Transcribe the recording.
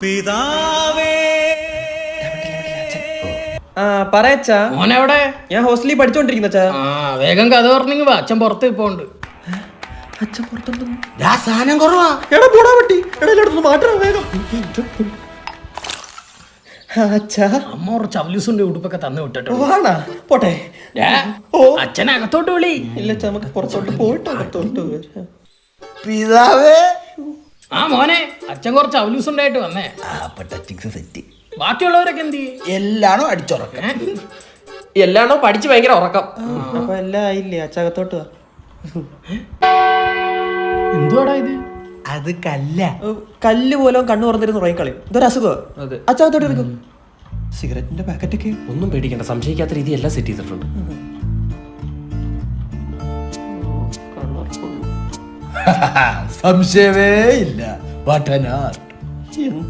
പിതാവേ പറയച്ചാ മോനെവിടെ? ഞാൻ ഹോസ്റ്റലിൽ പഠിച്ചോണ്ടിരിക്കുന്ന അച്ഛാ. വേഗം കഥ പറഞ്ഞെങ്കിൽ വാ, അച്ഛൻ പുറത്ത് ഇപ്പോണ്ട്. അച്ഛൻ പുറത്തുണ്ടോ? സാധനം കുറവാ. എടാ പോടാ പറ്റി, എടാ എല്ലായിടത്തും മാറ്റണം വേഗം. അച്ഛാ അമ്മ കുറച്ച് അവലൂസുണ്ട് ഉടുപ്പൊക്കെ തന്നു വിട്ടിട്ട്. വാണാ പോട്ടെ. ഓ അച്ഛൻ അകത്തോട്ട് വിളി. ഇല്ല അച്ഛാ, നമുക്ക് പുറത്തോട്ട് പോയിട്ട് അകത്തോട്ട് വരാം. പിതാവേ മോനെ, അച്ഛൻ കുറച്ച് അവലൂസുണ്ടായിട്ട് വന്നേ. സെറ്റ് ബാക്കിയുള്ളവരൊക്കെ എന്ത് ചെയ്യും? എല്ലാണോ അടിച്ചുറക്കം. എല്ലാണോ പഠിച്ച് ഭയങ്കര ഉറക്കം. അപ്പൊ എല്ലാം ആയില്ലേ, അച്ഛാ അകത്തോട്ട് വാ. എന്തുവാടാ ഇത്? അത് കല്ല. കല്ല് പോലെ കണ്ണു തുറന്നിരുന്ന് ഉറങ്ങിക്കളയും. ഇതൊരു അസുഖം. അച്ഛാ അകത്തോട്ട് എടുക്കും. സിഗരറ്റിന്റെ പാക്കറ്റൊക്കെ ഒന്നും പേടിക്കണ്ട, സംശയിക്കാത്ത രീതി എല്ലാം സെറ്റ് ചെയ്തിട്ടുണ്ട്. സംശയമേ ഇല്ല. എന്തു